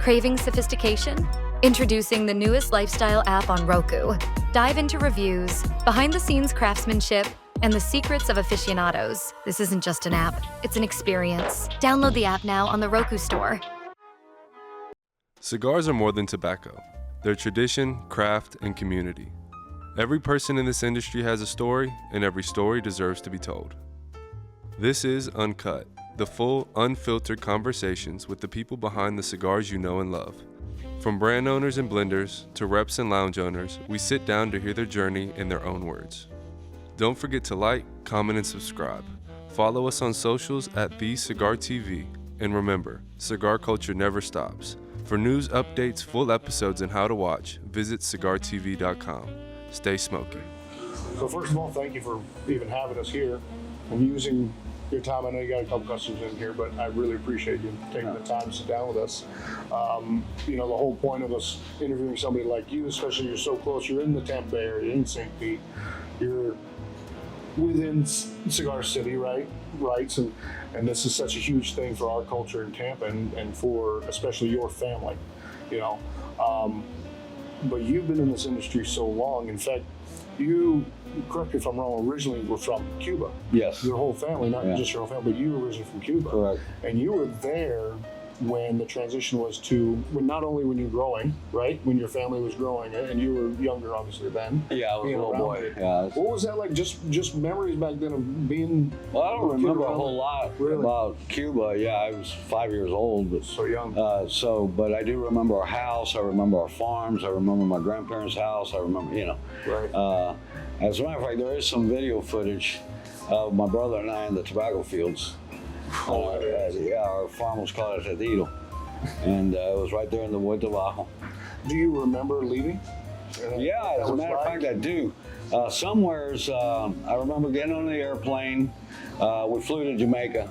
Craving sophistication? Introducing the newest lifestyle app on Roku. Dive into reviews, behind-the-scenes craftsmanship, and the secrets of aficionados. This isn't just an app, it's an experience. Download the app now on the Roku store. Cigars are more than tobacco. They're tradition, craft, and community. Every person in this industry has a story, and every story deserves to be told. This is Uncut, the full, unfiltered conversations with the people behind the cigars you know and love. From brand owners and blenders to reps and lounge owners, we sit down to hear their journey in their own words. Don't forget to like, comment, and subscribe. Follow us on socials at @TheCigarTV. And remember, cigar culture never stops. For news, updates, full episodes, and how to watch, visit cigartv.com. Stay smoky. So first of all, thank you for even having us here and using your time. I know you got a couple customers in here, but I really appreciate you taking the time to sit down with us. The whole point of us interviewing somebody like you, especially you're so close, you're in the Tampa Bay area, you're in St. Pete, you're within Cigar City, right? And this is such a huge thing for our culture in Tampa and for especially your family, but you've been in this industry so long. In fact, you, correct me if I'm wrong, originally were from Cuba. Yes. Your whole family, not just your whole family, but you were originally from Cuba. Correct. And you were there when the transition was not only when you were growing, right? When your family was growing, and you were younger, obviously, then. Yeah, I was a little boy. Yeah. What was that like? Just memories back then of being. Well, I don't remember a whole lot about Cuba. Yeah, I was 5 years old, but so young. But I do remember our house. I remember our farms. I remember my grandparents' house. I remember, Right. As a matter of fact, there is some video footage of my brother and I in the tobacco fields. Our farm was called El Retiro, and it was right there in the woods of Ajo. Do you remember leaving? Yeah, as a matter of fact, I do. Somewheres, I remember getting on the airplane. We flew to Jamaica,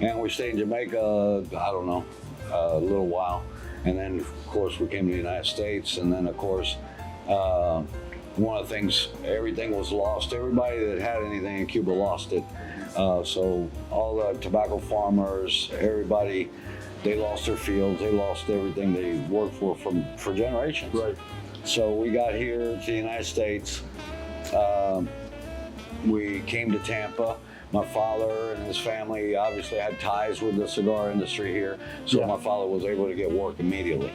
and we stayed in Jamaica, I don't know, a little while. And then, of course, we came to the United States, and then, of course, one of the things, everything was lost. Everybody that had anything in Cuba lost it. So all the tobacco farmers, everybody, they lost their fields, they lost everything they worked for generations. Right. So we got here to the United States. We came to Tampa. My father and his family obviously had ties with the cigar industry here, so my father was able to get work immediately.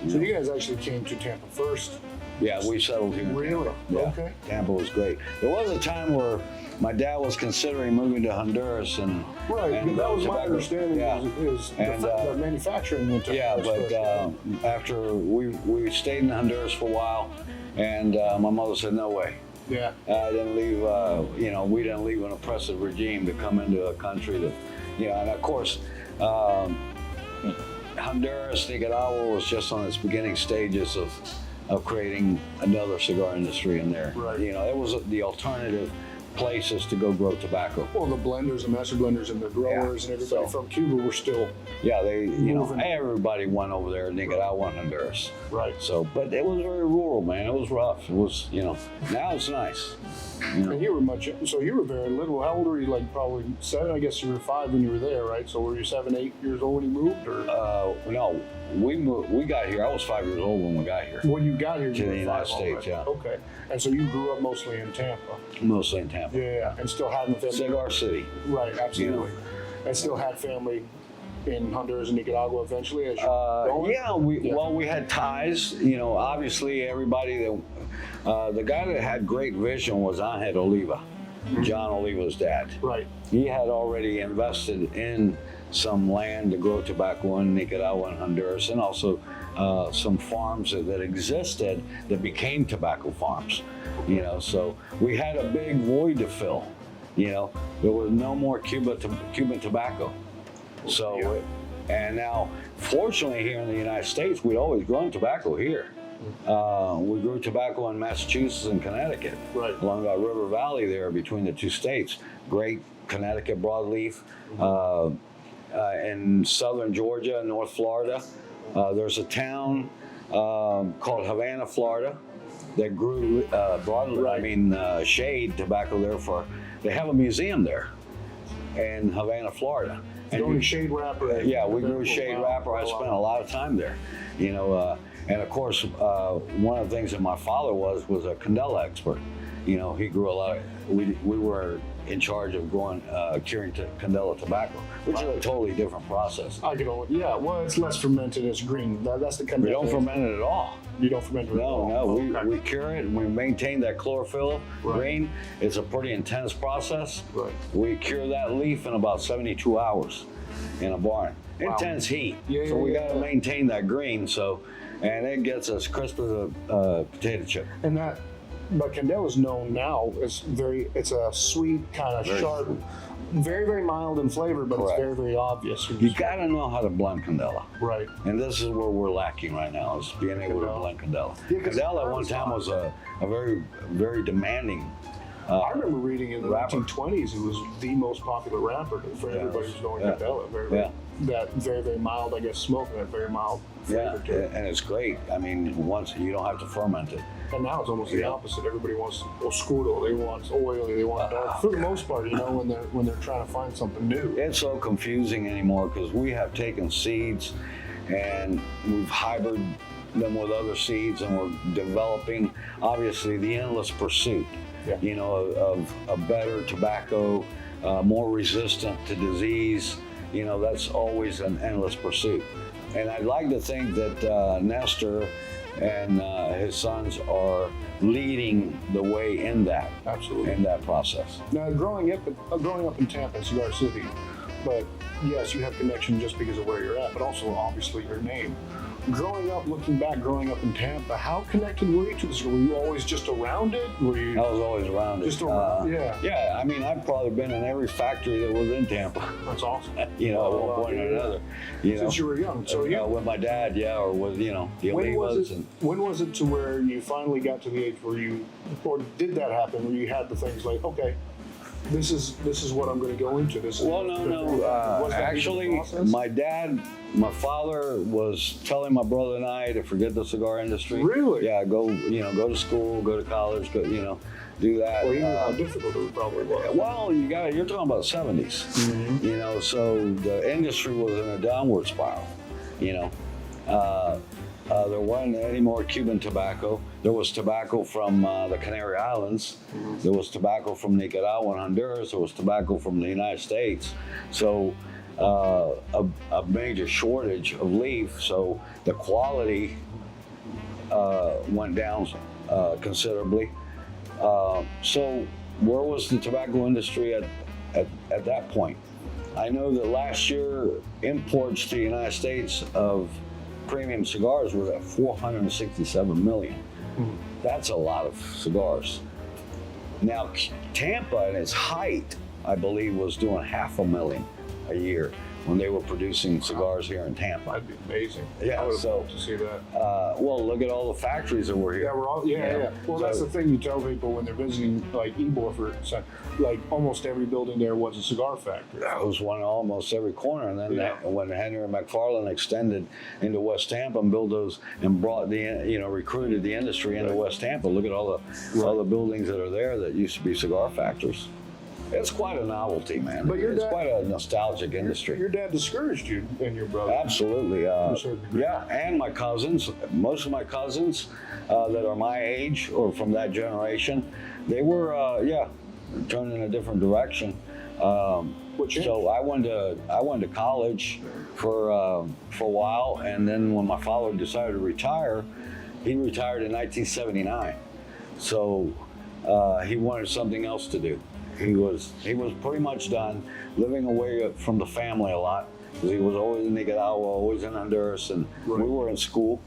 So you guys actually came to Tampa first? Yeah, we settled here. Really? Yeah. Okay. Tampa was great. There was a time where my dad was considering moving to Honduras and that was my understanding. Yeah. Is the manufacturing into but after we stayed in Honduras for a while, and my mother said no way. Yeah. I didn't leave. We didn't leave an oppressive regime to come into a country that, and of course. Honduras, Nicaragua was just on its beginning stages of creating another cigar industry in there. Right. It was the alternative places to go grow tobacco. Well, the blenders, the master blenders, and the growers, and everybody from Cuba were still. Yeah, everybody went over there, Nicaragua and Honduras. Right. So, but it was very rural, man. It was rough. It was, now it's nice. And you were you were very little. How old were you? Like probably 7. I guess you were 5 when you were there, right? So were you 7, 8 years old when you moved, or? No, we moved. We got here. I was 5 years old when we got here. When you got here, to the United States, yeah. Okay, and so you grew up mostly in Tampa. Mostly in Tampa. Yeah, and still having family. Cigar City. Right, absolutely. And still had family in Honduras and Nicaragua eventually as you we had ties. Obviously everybody that the guy that had great vision was Angel Oliva, John Oliva's dad. Right. He had already invested in some land to grow tobacco in Nicaragua and Honduras, and also some farms that existed that became tobacco farms. So we had a big void to fill. There was no more Cuban tobacco. So, and now, fortunately, here in the United States, we'd always grown tobacco here. We grew tobacco in Massachusetts and Connecticut, along the river valley there between the two states. Great Connecticut broadleaf. In southern Georgia, North Florida, there's a town called Havana, Florida, that grew shade tobacco there. They have a museum there in Havana, Florida. Growing shade wrapper. Yeah, we grew shade wrapper. I spent a lot of time there, you know, and of course, one of the things that my father was a candela expert. You know, he grew a lot of, we were in charge of growing, curing candela tobacco, which is a totally different process. I can only, yeah, well, it's less fermented, it's green. That's the candela. We don't ferment it at all. You don't ferment it at all? No, we cure it and we maintain that chlorophyll green. It's a pretty intense process. Right. We cure that leaf in about 72 hours in a barn. Wow. Intense heat. Yeah, so we yeah, got to maintain that green. So, and it gets as crisp as a potato chip. And that, but candela is known now as it's a sweet, kind of sharp, sweet. very, very mild in flavor, but Correct. it's very, very obvious. You got to know how to blend candela. Right. And this is where we're lacking right now, is being able to blend candela. Yeah, 'cause Candela at one time was a very, very demanding. I remember reading in the wrapper. 1920s it was the most popular wrapper for everybody who's knowing candela. That very, very mild, I guess, smoke and that very mild flavor to it. And it's great. I mean, once you don't have to ferment it. And now it's almost the opposite. Everybody wants oscuro, they want oily, they want dark. For the most part, you know, when they're trying to find something new. It's so confusing anymore because we have taken seeds and we've hybrid them with other seeds and we're developing, obviously, the endless pursuit, you know, of a better tobacco, more resistant to disease. You know, that's always an endless pursuit. And I'd like to think that Nestor and his sons are leading the way in that. Absolutely. In that process. Now, growing up in Tampa, Cigar City, but yes, you have connection just because of where you're at, but also obviously your name. Looking back, growing up in Tampa, how connected were you to this? Were you always just around it? Were you? I was always around it. Just around, yeah. Yeah, I mean, I've probably been in every factory that was in Tampa. That's awesome. You know, at one point or another. You know, since you were young. So with my dad, or with, you know, the when was Olivas. when was it to where you finally got to the age where you, or did that happen, where you had the things like, okay, this is what I'm going to go into. This is Well, no. Actually, my father was telling my brother and I to forget the cigar industry. Really? Yeah, go to school, go to college, do that. Well, you knew how difficult it probably was. Well, you're talking about 70s. Mm-hmm. You know, so the industry was in a downward spiral. You know, there wasn't any more Cuban tobacco. There was tobacco from the Canary Islands. Mm-hmm. There was tobacco from Nicaragua and Honduras. There was tobacco from the United States. So a major shortage of leaf. So the quality went down considerably. So where was the tobacco industry at that point? I know that last year imports to the United States of premium cigars was at 467 million. That's a lot of cigars. Now, Tampa at its height, I believe, was doing 500,000 a year when they were producing cigars here in Tampa. That'd be amazing. Yeah, I would have so loved to see that. well, look at all the factories that were here. Yeah, we're all yeah. Well, that's the thing you tell people when they're visiting, like Ybor, for example. Like almost every building there was a cigar factory. That was one almost every corner, and then when Henry McFarland extended into West Tampa and built those and brought recruited the industry into West Tampa. Look at all the buildings that are there that used to be cigar factories. It's quite a novelty, man. But it's quite a nostalgic industry. Your dad discouraged you and your brother. Absolutely. Yeah, and my cousins, most of my cousins that are my age or from that generation, they were, turned in a different direction. So I went to college for a while, and then when my father decided to retire, he retired in 1979. So he wanted something else to do. He was pretty much done, living away from the family a lot, because he was always in Nicaragua, always in Honduras, and we were in school.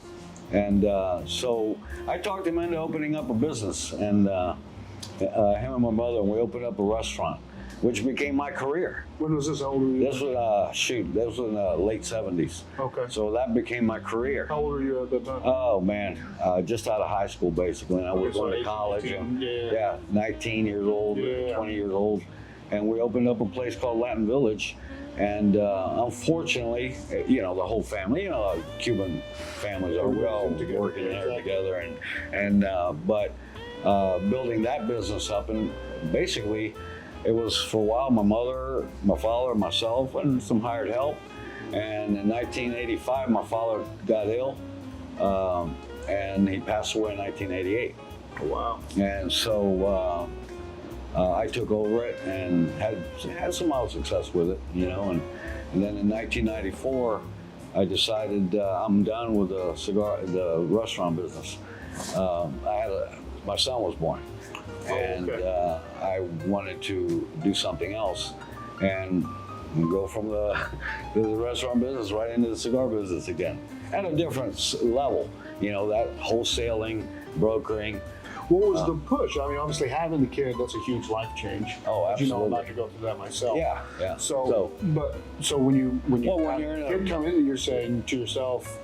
And so I talked him into opening up a business, and him and my mother, and we opened up a restaurant, which became my career. When was this? How old were you? This was in the late 70s. Okay. So that became my career. How old were you at that time? Oh man, just out of high school basically. And I was going to college. 19 years old, 20 years old. And we opened up a place called Latin Village. And unfortunately, the whole family, Cuban families are all working there together. But building that business up, and basically it was for a while my mother, my father, myself, and some hired help. And in 1985, my father got ill, and he passed away in 1988. Oh, wow. And so I took over it and had some mild success with it, you know. And then in 1994, I decided I'm done with the restaurant business. My son was born, and I wanted to do something else, and go from the restaurant business right into the cigar business again at a different level. You know, that wholesaling, brokering. What was the push? I mean, obviously having the kid, that's a huge life change. Oh, absolutely. You know, I'm about to go through that myself. Yeah. So when you when have you're in a kid come in, you're saying to yourself,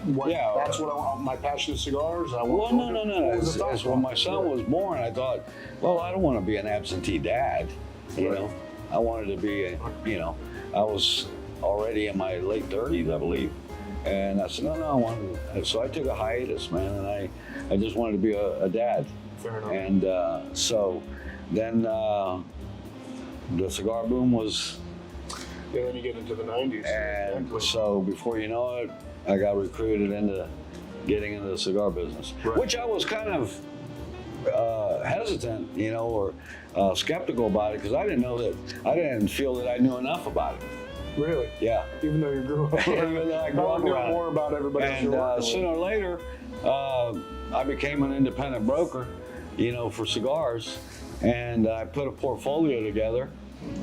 that's what I want. My passion is cigars. I want. Well, no. As when my son was born, I thought, well, I don't want to be an absentee dad. You know, I wanted to be I was already in my late 30s, I believe. And I said, no, I wanted to. So I took a hiatus, man, and I just wanted to be a dad. Fair enough. And so then the cigar boom was. Yeah, then you get into the 90s. And so before you know it, I got recruited into getting into the cigar business, which I was kind of hesitant, you know, or skeptical about it, because I didn't feel that I knew enough about it. Really? Yeah. Even though you grew up Even though I grew up around more about everybody else you're And working sooner or later, I became an independent broker, you know, for cigars, and I put a portfolio together.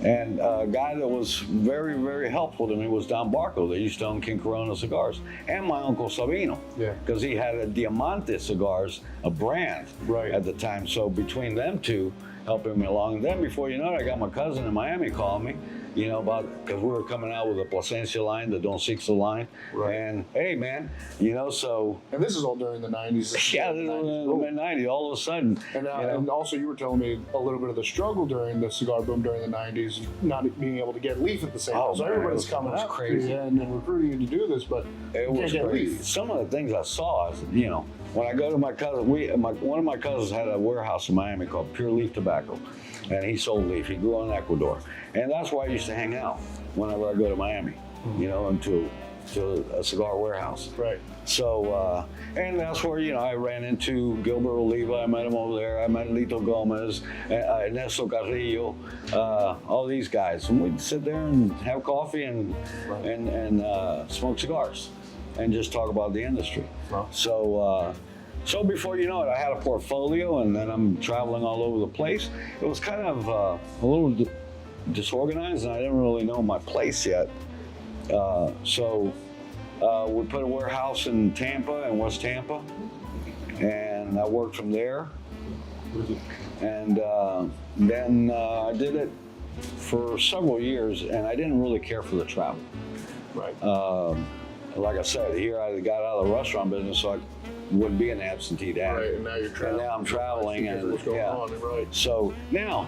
And a guy that was very, very helpful to me was Don Barco. They used to own King Corona cigars, and my uncle Sabino, because he had a Diamante cigars, a brand at the time. So between them two, helping me along. And then before you know it, I got my cousin in Miami calling me, you know, because we were coming out with a Plasencia line, the Don Sixto line. And hey, man, you know, so. And this is all during the 90s. Yeah, this is in the mid-90s, all of a sudden. And also you were telling me a little bit of the struggle during the cigar boom during the 90s, not being able to get leaf at the same time. So everybody's coming up crazy and recruiting you to do this, but it was crazy. Some of the things I saw, you know, when I go to my cousin, one of my cousins had a warehouse in Miami called Pure Leaf Tobacco, and he sold leaf. He grew in Ecuador, and that's where I used to hang out whenever I go to Miami, you know, into a cigar warehouse. Right. So, and that's where, you know, I ran into Gilbert Oliva. I met him over there. I met Lito Gomez, Ernesto Carrillo, all these guys, and we'd sit there and have coffee and smoke cigars, and just talk about the industry. So before you know it, I had a portfolio, and then I'm traveling all over the place. It was kind of a little disorganized, and I didn't really know my place yet. So we put a warehouse in Tampa, in West Tampa, and I worked from there. And then I did it for several years, and I didn't really care for the travel. Right. Like I said, here I got out of the restaurant business, so I wouldn't be an absentee dad. Right, and now you're traveling. And now I'm traveling, and what's going on, right. So now,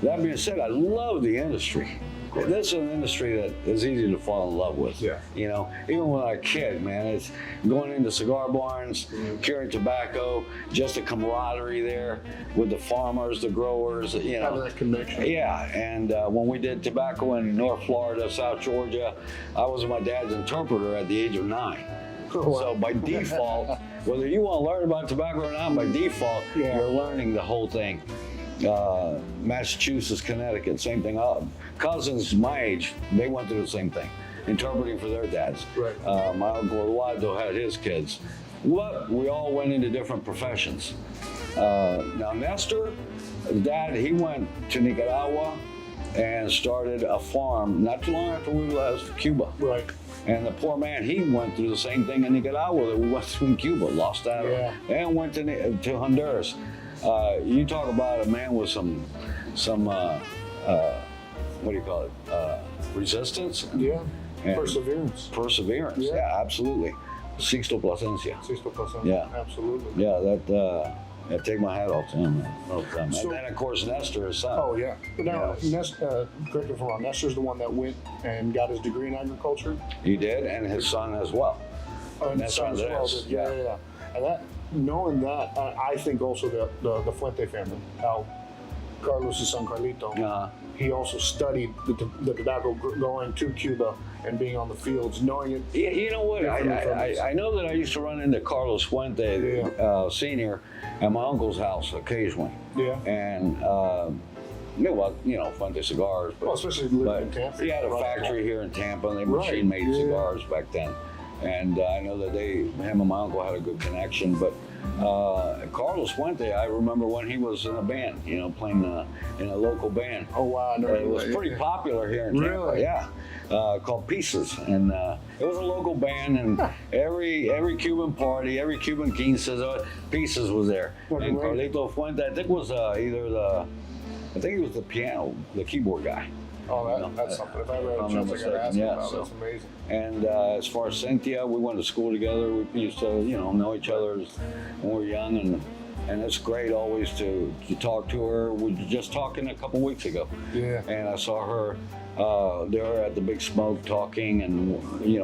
that being said, I love the industry. This is an industry that is easy to fall in love with. Yeah. You know, even when I was a kid, man, it's going into cigar barns, carrying tobacco, just a camaraderie there with the farmers, the growers, you know. Having that connection. Yeah, and when we did tobacco in North Florida, South Georgia, I was my dad's interpreter at the age of 9. So by default, whether you want to learn about tobacco or not, by default, you're learning the whole thing. Massachusetts, Connecticut, same thing. Cousins my age, they went through the same thing, interpreting for their dads. Right. My uncle Eduardo had his kids. We all went into different professions. Now Nestor, dad, he went to Nicaragua and started a farm not too long after we left Cuba. Right. And the poor man, he went through the same thing in Nicaragua that we went through in Cuba, lost out, and went to Honduras. You talk about a man with some what do you call it? Resistance? Yeah. And perseverance. Perseverance, yeah, absolutely. Sixto Plasencia. Sixto Plasencia, yeah. Absolutely. Yeah, I take my hat off to him. And then, of course, Nestor, his son. Oh, yeah. But now, correct me if I'm wrong, Nestor's the one that went and got his degree in agriculture? He did, and his son as well. Oh, and his son as well. Yeah. And that, knowing that, I think also the Fuente family, how Carlos' son Carlito, Uh, he also studied the tobacco going to Cuba and being on the fields, knowing it. you know what? differently from us. I know that I used to run into Carlos Fuente, Senior, at my uncle's house occasionally. Yeah. And yeah, well, you know, Fuente Cigars, Well, especially living in but Tampa. he had a factory here in Tampa, and they Right, machine-made yeah. cigars back then. And I know that him and my uncle had a good connection. But Carlos Fuente, I remember when he was in a band, you know, playing in a local band. Oh wow, I never It knew was that, pretty yeah. popular here in Tampa. Really? Yeah, called Pieces, and it was a local band, and every Cuban party, every Cuban quince, Pieces was there. What And great. Carlito Fuente, I think was I think he was the keyboard guy. Oh, that's something. If I ever had a chance, I gotta ask Yeah, about. so- That's amazing. And as far as Cynthia, we went to school together. We used to, you know each other when we were young, and it's great always to talk to her. We were just talking a couple weeks ago, Yeah. and I saw her there at the Big Smoke talking and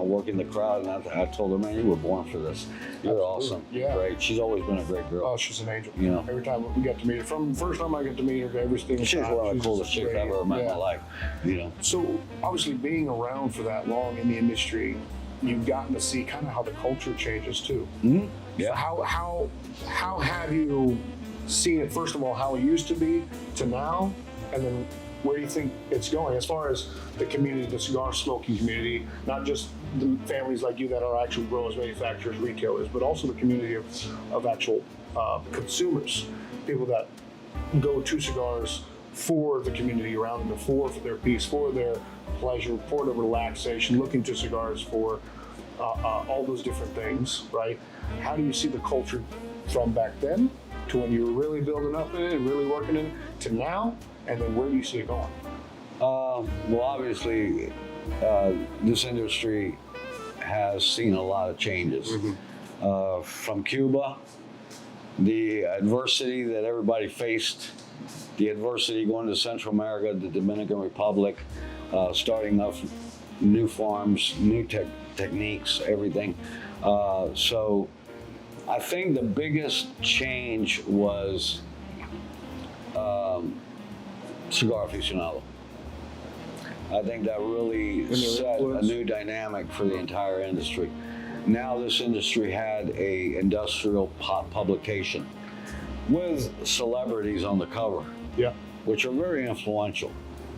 working the crowd. And I told her, man, you were born for this. You're awesome. Yeah. Great. She's always been a great girl. Oh, she's an angel. You know. Every time we get to meet her, from the first time I get to meet her to every single She's time, one of the coolest just chicks I've great. ever met in Yeah. my life. You know. So obviously, being around for that long in the industry, you've gotten to see kind of how the culture changes too. Mm-hmm. Yeah. How have you seen it? First of all, how it used to be to now, and then where do you think it's going as far as the community, the cigar smoking community, not just the families like you that are actual growers, manufacturers, retailers, but also the community of actual consumers, people that go to cigars for the community around them, for their peace, for their pleasure, for their relaxation, looking to cigars for all those different things, right? How do you see the culture from back then to when you were really building up in it and really working in it to now? And then where do you see it going? Well, obviously, this industry has seen a lot of changes. From Cuba, the adversity that everybody faced, the adversity going to Central America, the Dominican Republic, starting up new farms, new techniques, everything. So I think the biggest change was cigar aficionado. I think that really set a new dynamic for the entire industry. Now this industry had a industrial publication with celebrities on the cover, Yeah. which are very influential.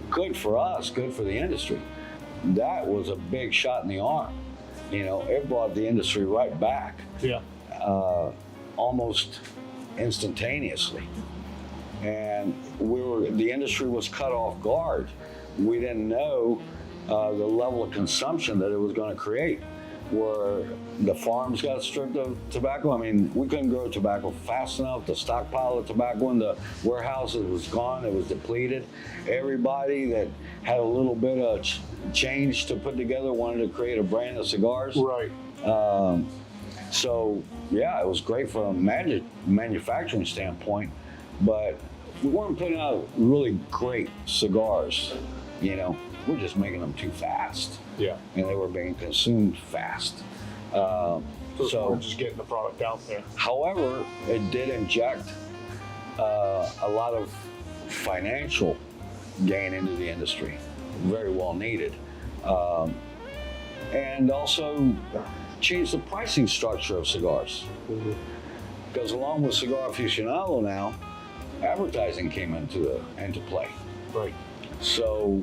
Good for us, good for the industry. That was a big shot in the arm. You know, it brought the industry right back Yeah. almost instantaneously. And the industry was cut off guard. We didn't know the level of consumption that it was going to create, where the farms got stripped of tobacco. I mean, we couldn't grow tobacco fast enough. The stockpile of tobacco in the warehouses was gone. It was depleted. Everybody that had a little bit of change to put together wanted to create a brand of cigars. Right. So, yeah, it was great from a manufacturing standpoint, but we weren't putting out really great cigars. You know, we're just making them too fast, Yeah. and they were being consumed fast. So we're just getting the product out there. However, it did inject a lot of financial gain into the industry, very well needed, and also changed the pricing structure of cigars. Because along with Cigar Aficionado now, advertising came into play. Right. So,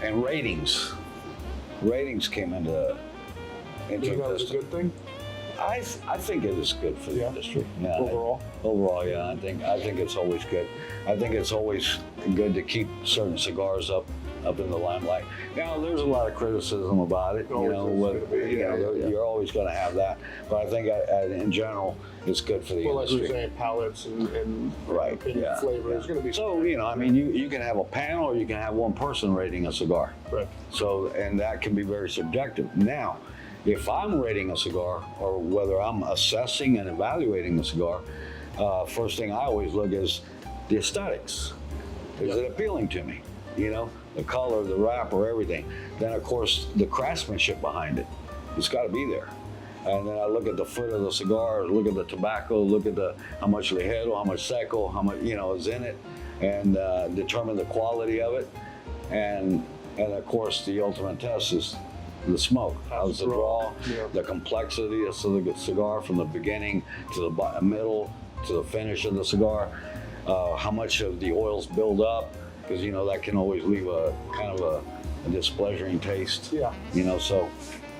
and ratings came into You think that was a existence. good thing? I think it is good for the Yeah. industry. Yeah, Overall? Overall, yeah. I think it's always good. I think it's always good to keep certain cigars up in the limelight. Now, there's a lot of criticism about it. Always is gonna be, yeah. You're always going to have that. But I think in general, it's good for the Well, like we industry. were saying, palettes and Right, yeah, flavor. There's going to be So, I mean, you can have a panel or you can have one person rating a cigar. Right. So, and that can be very subjective. Now, if I'm rating a cigar or whether I'm assessing and evaluating the cigar, first thing I always look is the aesthetics. Is it appealing to me? You know, the color, the wrapper, everything. Then, of course, the craftsmanship behind it. It's got to be there. And then I look at the foot of the cigar, look at the tobacco, look at how much ligero, how much seco, how much is in it, and determine the quality of it. And of course, the ultimate test is the smoke. How's the draw, the complexity of the cigar from the beginning to the middle to the finish of the cigar, how much of the oils build up, because that can always leave a kind of a displeasuring taste. Yeah. So,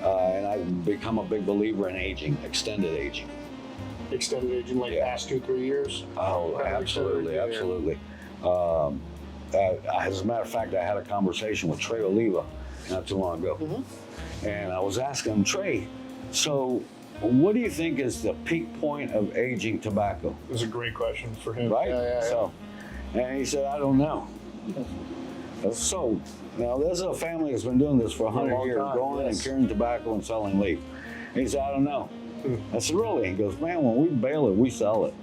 and I've become a big believer in aging, extended aging. Extended aging, like past 2-3 years? Oh, absolutely, absolutely. As a matter of fact, I had a conversation with Trey Oliva not too long ago. Mm-hmm. And I was asking him, Trey, so what do you think is the peak point of aging tobacco? It was a great question for him. Right? Yeah. So, and he said, I don't know. So, now this is a family that's been doing this for 100 years, growing and curing tobacco and selling leaf. He said, I don't know. I said, really? He goes, man, when we bale it, we sell it.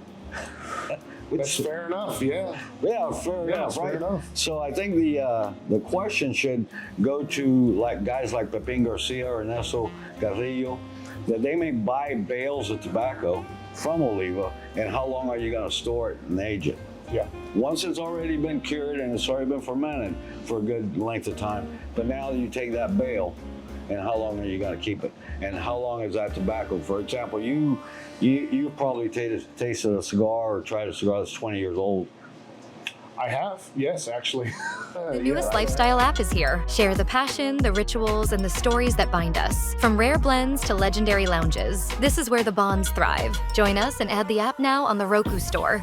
That's fair enough, yeah. Yeah, fair enough, right? Fair enough. So I think the question should go to like guys like Pepin Garcia or Ernesto Carrillo, that they may buy bales of tobacco from Oliva, and how long are you going to store it and age it? Yeah. Once it's already been cured and it's already been fermented for a good length of time, but now you take that bale, and how long are you going to keep it? And how long is that tobacco? For example, you probably tasted a cigar or tried a cigar that's 20 years old. I have, yes, actually. The newest lifestyle app is here. Share the passion, the rituals, and the stories that bind us. From rare blends to legendary lounges, this is where the bonds thrive. Join us and add the app now on the Roku store.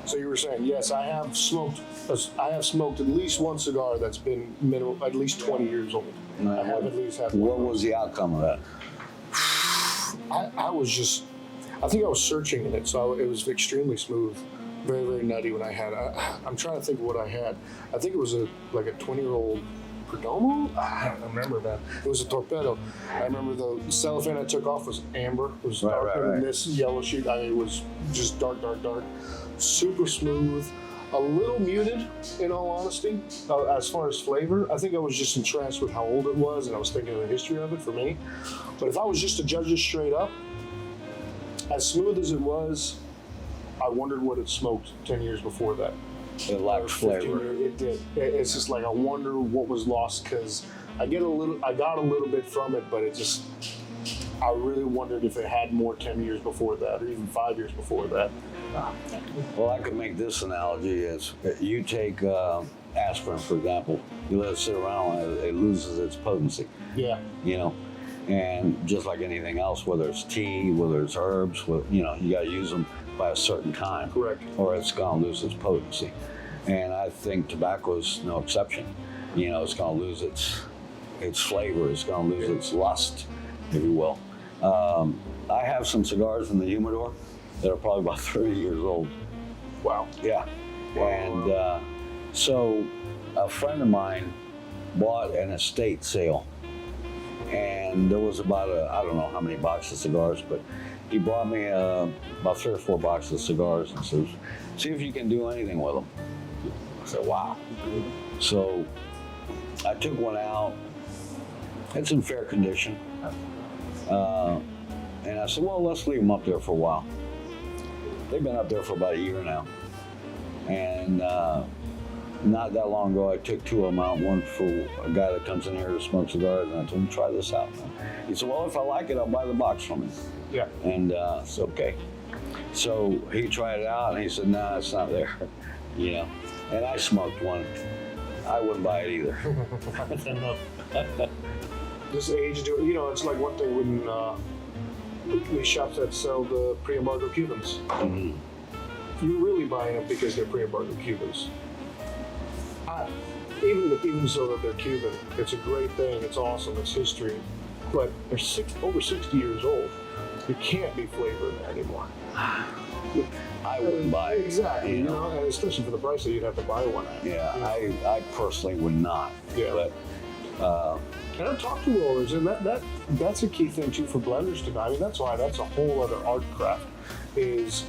So you were saying, yes, I have smoked at least one cigar that's been at least 20 years old. I have at least had one. What was the outcome of that? I think I was searching in it, so it was extremely smooth, very, very nutty when I had it. I'm trying to think of what I had. I think it was like a 20-year-old Perdomo? I don't remember that. It was a Torpedo. I remember the cellophane I took off was amber. It was darker than this yellow sheet. It was just dark. Super smooth. A little muted, in all honesty, as far as flavor. I think I was just entranced with how old it was, and I was thinking of the history of it for me. But if I was just to judge it straight up, as smooth as it was, I wondered what it smoked 10 years before that. It lacked flavor. It did. It's just like I wonder what was lost, because I got a little bit from it, but I really wondered if it had more 10 years before that, or even 5 years before that. Well, I could make this analogy as you take aspirin, for example. You let it sit around, it loses its potency. Yeah. And just like anything else, whether it's tea, whether it's herbs, you got to use them by a certain time. Correct. Or it's going to lose its potency. And I think tobacco is no exception. It's going to lose its flavor. It's going to lose its lust, if you will. I have some cigars in the humidor that are probably about 30 years old. Wow. Yeah. And so a friend of mine bought an estate sale. And there was about I don't know how many boxes of cigars, but he brought me about 3 or 4 boxes of cigars and says, see if you can do anything with them. I said, wow. So I took one out. It's in fair condition. And I said, well, let's leave them up there for a while. They've been up there for about a year now. And not that long ago, I took 2 of them out, one for a guy that comes in here to smoke cigars, and I told him, try this out. He said, well, if I like it, I'll buy the box from you. Yeah. And it's okay. So he tried it out, and he said, nah, it's not there. And I smoked one. I wouldn't buy it either. This age, it's like one thing when these shops that sell the pre-embargo Cubans. Mm-hmm. You're really buying them because they're pre-embargo Cubans. Even so that they're Cuban, it's a great thing. It's awesome. It's history. But they're over 60 years old. It can't be flavored anymore. I wouldn't buy it. Exactly. And especially for the price that you'd have to buy one at. Yeah, I personally would not. Yeah. But and I've talked to rollers, and that's a key thing too for blenders to know. I mean, that's why that's a whole other art craft. Is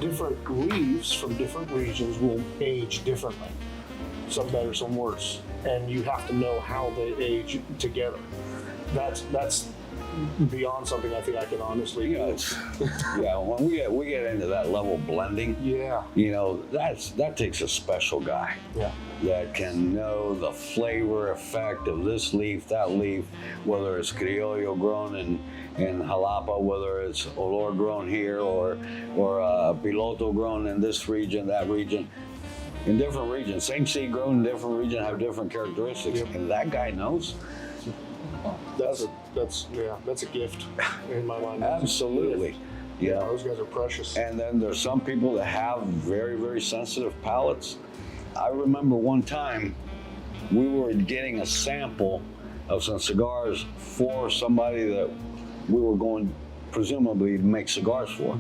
different leaves from different regions will age differently. Some better, some worse. and you have to know how they age together. That's beyond something I think I can honestly You know, do. it's, yeah, when we get into that level of blending, Yeah. you know, that takes a special guy Yeah. that can know the flavor effect of this leaf, that leaf, whether it's criollo grown in Jalapa, whether it's olor grown here, or piloto grown in this region, that region. In different regions, same seed grown in different regions have different characteristics, Yep. and that guy knows. That's a gift in my mind. Absolutely. You Yeah, know? those guys are precious. And then there's some people that have very, very sensitive palates. I remember one time we were getting a sample of some cigars for somebody that we were going presumably to make cigars for.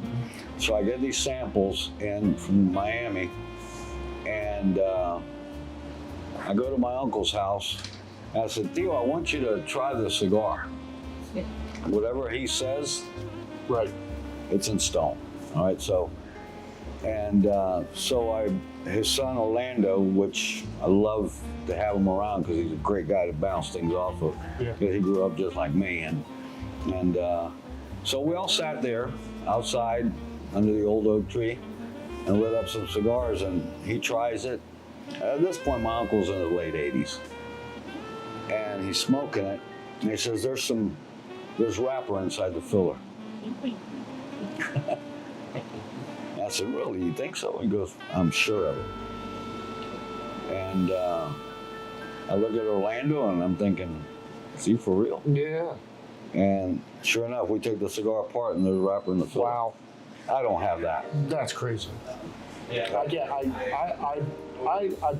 So I get these samples in from Miami, and I go to my uncle's house. And I said, Theo, I want you to try the cigar. Whatever he says, Right. it's in stone. All right, so his son Orlando, which I love to have him around because he's a great guy to bounce things off of. Yeah. Because he grew up just like me, and so we all sat there outside under the old oak tree and lit up some cigars, and he tries it. At this point, my uncle's in his late 80s, and he's smoking it, and he says, "There's wrapper inside the filler." I said, "Really, you think so?" He goes, "I'm sure of it." And I look at Orlando and I'm thinking, is he for real? Yeah. And sure enough, we took the cigar apart and there's a wrapper in the filler. Wow. I don't have that. That's crazy. I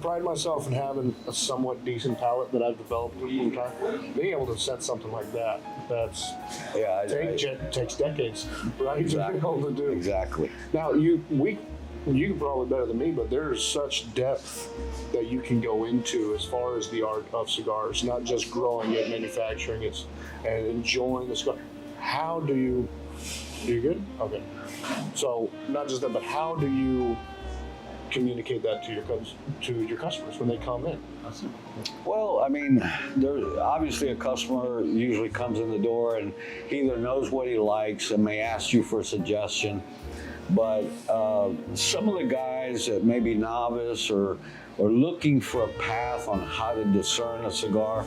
pride myself in having a somewhat decent palate that I've developed over time. Being able to set something like that, takes decades, right? Exactly. To be able to do. Exactly. Now you probably better than me, but there's such depth that you can go into as far as the art of cigars, not just growing it, manufacturing it, and enjoying the cigar. How do you? You good? Okay. So not just that, but how do you communicate that to your customers when they come in? Well, I mean, there's obviously a customer usually comes in the door and he either knows what he likes and may ask you for a suggestion. But some of the guys that may be novice or looking for a path on how to discern a cigar,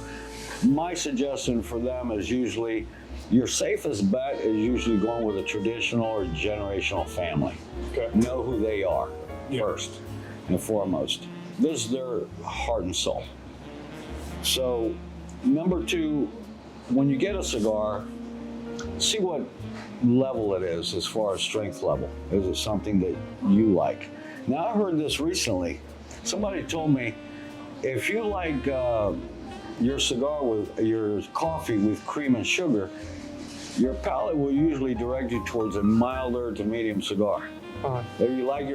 my suggestion for them is usually your safest bet is usually going with a traditional or generational family. Okay. Know who they are Yeah. first and foremost. This is their heart and soul. So, number two, when you get a cigar, see what level it is as far as strength level. Is it something that you like? Now, I heard this recently. Somebody told me if you like your cigar with your coffee with cream and sugar, your palate will usually direct you towards a milder to medium cigar. Uh-huh. If you like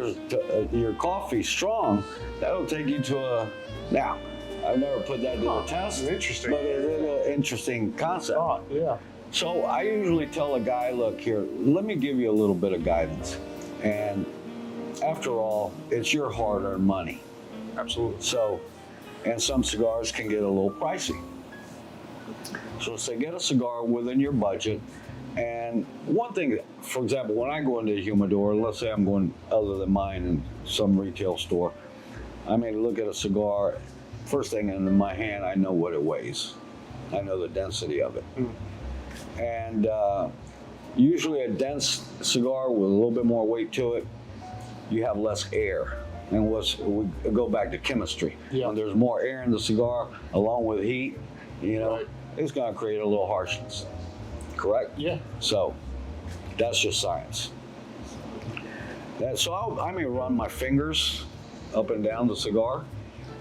your coffee strong, that'll take you to a. Now, I've never put that to the test. Interesting. But it is an interesting concept. Oh, yeah. So I usually tell a guy, look here, let me give you a little bit of guidance. And after all, it's your hard-earned money. Absolutely. So, and some cigars can get a little pricey. So say get a cigar within your budget. And one thing, for example, when I go into a humidor, let's say I'm going other than mine in some retail store, I may look at a cigar, first thing in my hand, I know what it weighs. I know the density of it. And usually a dense cigar with a little bit more weight to it, you have less air. And we go back to chemistry. Yeah. When there's more air in the cigar, along with heat, Right. it's going to create a little harshness. Correct? Yeah. So that's just science. So I may run my fingers up and down the cigar,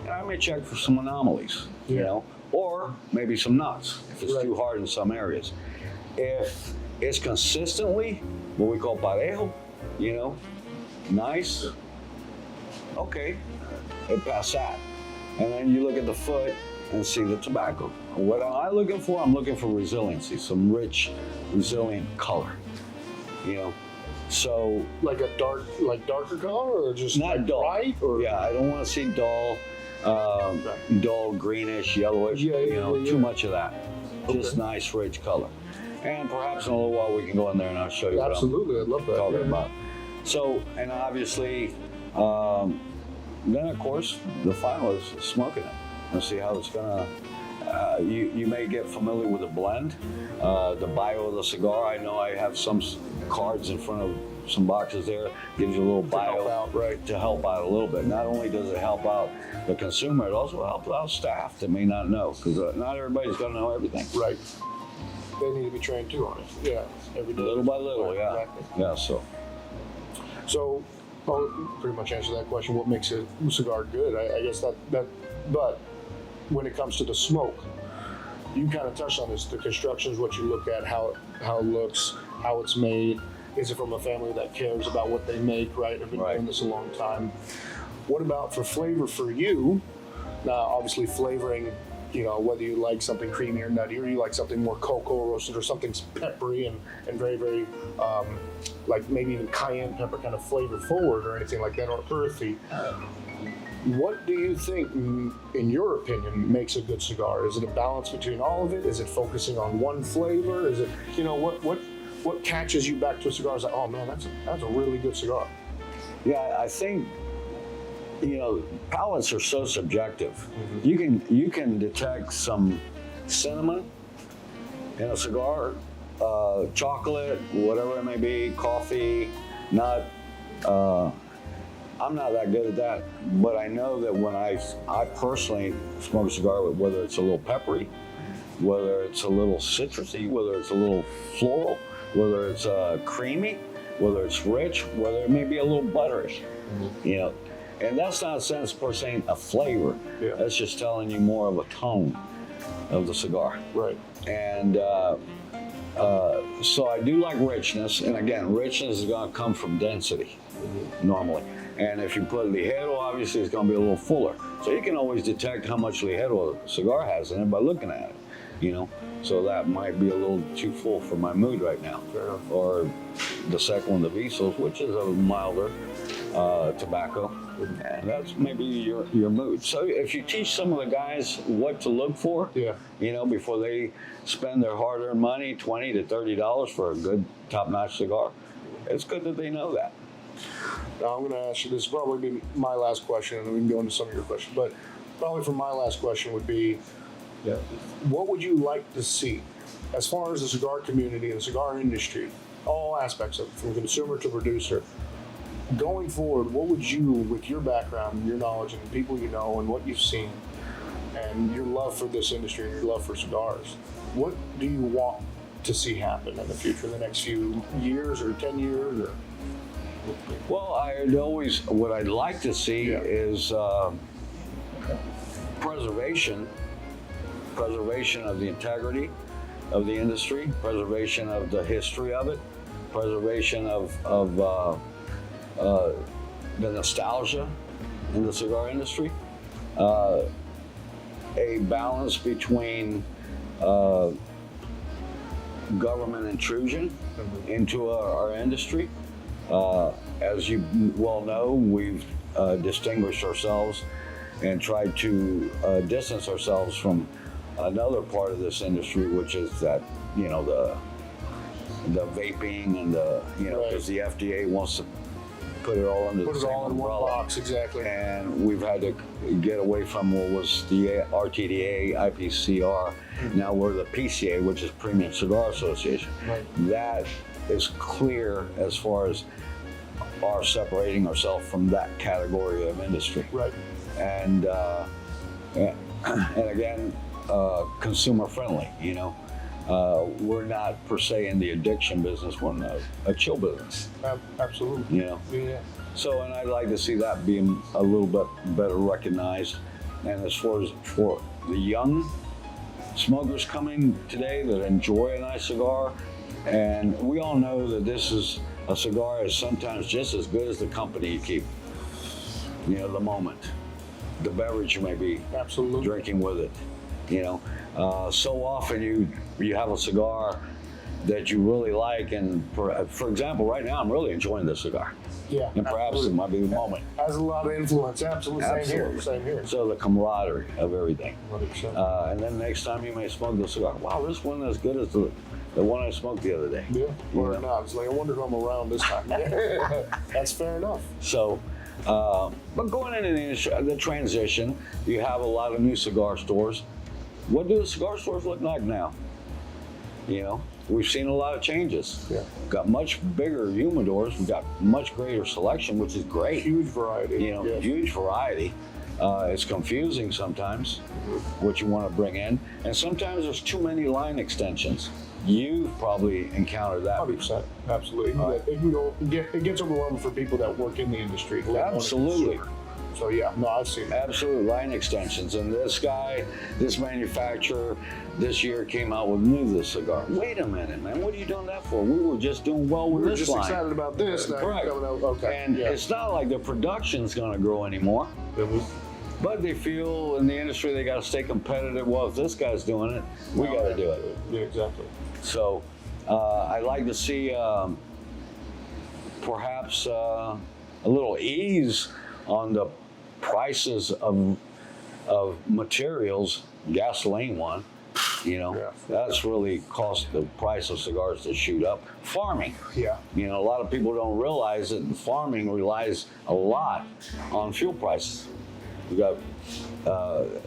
and I may check for some anomalies, or maybe some nuts if it's Right. too hard in some areas. If it's consistently what we call parejo, nice, okay, it pass that. And then you look at the foot and see the tobacco. What am I looking for? I'm looking for resiliency, some rich, resilient color. So Like darker color, or just not like dull. bright, or Yeah, I don't want to see dull. dull greenish, yellowish, Yeah. too much of that. Just Okay. nice, rich color. And perhaps in a little while we can go in there and I'll show you Absolutely, I'd love what that. I'm talking Yeah. about. So, and obviously, then of course, the final is smoking it and see how it's gonna, you may get familiar with the blend, the bio of the cigar. I know I have some cards in front of some boxes there, gives you a little bio help out, right. to help out a little bit. Not only does it help out the consumer, it also helps out staff that may not know, because not everybody's gonna know everything. Right. They need to be trained too on it. Yeah, every day. Little by little, Right, yeah. Exactly. Yeah, so. So, pretty much answer that question. What makes a cigar good? I guess that. But when it comes to the smoke, you kind of touched on this. The construction is what you look at, how it looks, how it's made. Is it from a family that cares about what they make? Right. I've been Right. doing this a long time. What about for flavor for you? Now, obviously, flavoring. Whether you like something creamy or nutty, or you like something more cocoa roasted, or something peppery and very, very, like maybe even cayenne pepper kind of flavor forward or anything like that, or earthy. What do you think, in your opinion, makes a good cigar? Is it a balance between all of it? Is it focusing on one flavor? Is it, what catches you back to a cigar? Is like, oh man, that's a really good cigar. Yeah, I think, palates are so subjective. You can detect some cinnamon in a cigar, chocolate, whatever it may be, coffee, nut. I'm not that good at that, but I know that when I personally smoke a cigar, whether it's a little peppery, whether it's a little citrusy, whether it's a little floral, whether it's creamy, whether it's rich, whether it may be a little buttery, And that's not a sense per se a flavor. Yeah. That's just telling you more of a tone of the cigar. Right. And so I do like richness. And again, richness is going to come from density normally. And if you put ligero, obviously it's going to be a little fuller. So you can always detect how much ligero a cigar has in it by looking at it, So that might be a little too full for my mood right now. Fair enough. Or the second one, the Visos, which is a milder tobacco. And that's maybe your mood. So if you teach some of the guys what to look for, Yeah. Before they spend their hard-earned money, $20 to $30 for a good top-notch cigar, it's good that they know that. Now I'm going to ask you, this will probably be my last question, and then we can go into some of your questions, but probably for my last question would be, what would you like to see as far as the cigar community and the cigar industry, all aspects of it, from consumer to producer, going forward? What would you, with your background, your knowledge, and the people you know, and what you've seen, and your love for this industry and your love for cigars, what do you want to see happen in the future, in the next few years or 10 years? Or? Well, what I'd like to see is preservation of the integrity of the industry, preservation of the history of it, preservation of the nostalgia in the cigar industry, a balance between government intrusion into our industry. As you well know, we've distinguished ourselves and tried to distance ourselves from another part of this industry, which is that, the vaping and because the FDA wants to put it all under the same in one umbrella. box, exactly. And we've had to get away from what was the RTDA, IPCR. Now we're the PCA, which is Premium Cigar Association. Right. That is clear as far as our separating ourselves from that category of industry. Right. And again, consumer friendly. We're not per se in the addiction business. We're in a chill business. Absolutely. Yeah. So, and I'd like to see that being a little bit better recognized. And as far as for the young smokers coming today that enjoy a nice cigar, and we all know that this is a cigar is sometimes just as good as the company you keep. The moment, the beverage you may be Absolutely. drinking with it. So often you have a cigar that you really like, and for example, right now I'm really enjoying this cigar. Yeah, And perhaps absolutely. it might be the moment. Has a lot of influence. Absolutely. Absolutely. Same here. So the camaraderie of everything. 100%. And then next time you may smoke the cigar. Wow, this one is as good as the one I smoked the other day. Yeah, or Yeah. not. It's like, I wonder who I'm around this time. That's fair enough. So, but going into the transition, you have a lot of new cigar stores. What do the cigar stores look like now? You know, we've seen a lot of changes. Yeah. Got much bigger humidors. We've got much greater selection, which is great. Huge variety. You know, Yeah. huge variety. It's confusing sometimes what you want to bring in, and sometimes there's too many line extensions. You've probably encountered that. 100%. Absolutely. Right. It gets overwhelming for people that work in the industry. let alone a Absolutely. consumer. So yeah, no, I've seen that. Absolute line extensions. And this manufacturer, this year came out with this cigar. Wait a minute, man. What are you doing that for? We were just doing well with We're this just line. excited about this. Now Correct. you're coming out. Okay. And yeah. it's not like the production's going to grow anymore. But they feel in the industry they got to stay competitive. Well, if this guy's doing it, we got to do it. Yeah, exactly. So I'd like to see perhaps a little ease on the prices of materials. Gasoline one, you know, Yeah. that's really caused the price of cigars to shoot up. Farming, Yeah. you know, a lot of people don't realize that farming relies a lot on fuel prices. We got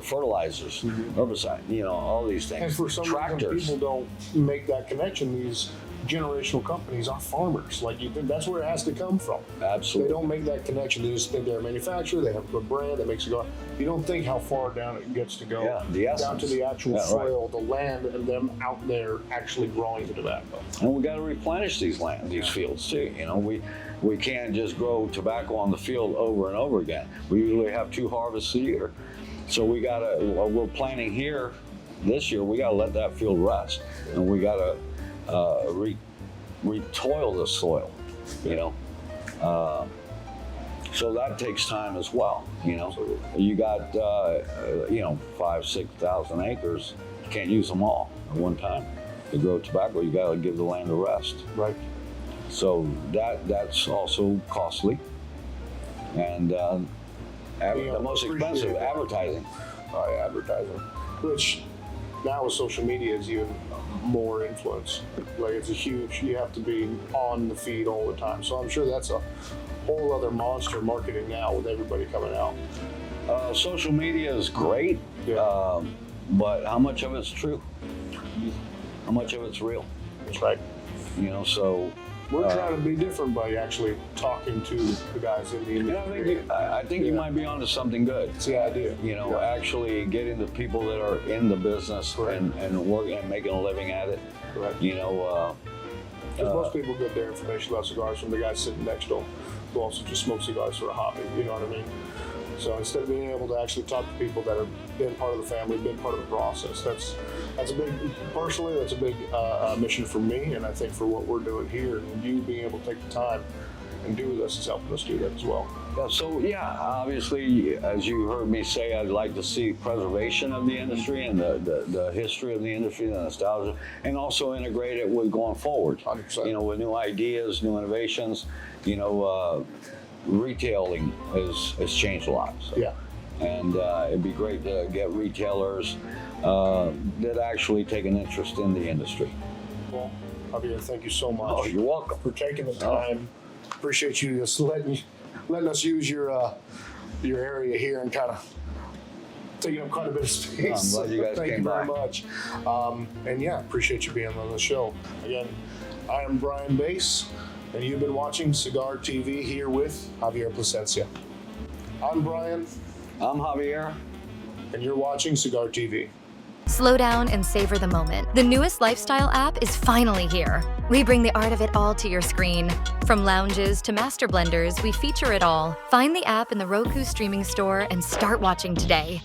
fertilizers, herbicide, you know, all these things. And for some reason, Tractors. people don't make that connection. These generational companies are farmers. Like you think that's where it has to come from. Absolutely. They don't make that connection. They just think they're a manufacturer. They have a good brand that makes cigar. You don't think how far down it gets to go. Yeah, the down essence. to the actual Yeah, right. soil, the land, and them out there actually growing the tobacco. And we got to replenish these fields too. You know, we can't just grow tobacco on the field over and over again. We usually have 2 harvests a year, so we got to. Well, we're planting here this year. We got to let that field rest, and we got to retoil the soil. You know. So that takes time as well. You know, Absolutely. you got 5,000-6,000 acres. You can't use them all at one time. To grow tobacco, you got to give the land a rest. Right. So that's also costly, and the most expensive, appreciate that. advertising. Advertising, which now with social media is even more influence. Like it's a huge. You have to be on the feed all the time. So I'm sure that's a whole other monster marketing now with everybody coming out. Social media is great, Yeah. but how much of it's true? How much of it's real? That's right. You know, so. We're trying to be different by actually talking to the guys in the And industry. I think you Yeah. might be onto something good. It's the idea. You know, Yeah. actually getting the people that are in the business Correct. and working and making a living at it. Correct. You know, Because most people get their information about cigars from the guy sitting next to them who also just smoke cigars for a hobby. You know what I mean? So instead of being able to actually talk to people that have been part of the family, been part of the process, that's a big, personally, that's a big mission for me, and I think for what we're doing here, and you being able to take the time and do this is helping us do that as well. Yeah, so yeah, obviously, as you heard me say, I'd like to see preservation of the industry and the history of the industry, the nostalgia, and also integrate it with going forward. 100%. You know, with new ideas, new innovations. You know, retailing has changed a lot. So. Yeah. And it'd be great to get retailers that actually take an interest in the industry. Well, Javier, thank you so much. Oh, you're welcome. For taking the time. Appreciate you just letting us use your area here and kind of taking up quite a bit of space. I'm glad you guys Thank came you very by. much. And yeah, appreciate you being on the show. Again, I am Brian Bass, and you've been watching Cigar TV here with Javier Plasencia. I'm Brian, I'm Javier. and you're watching Cigar TV. Slow down and savor the moment. The newest lifestyle app is finally here. We bring the art of it all to your screen. From lounges to master blenders, we feature it all. Find the app in the Roku streaming store and start watching today.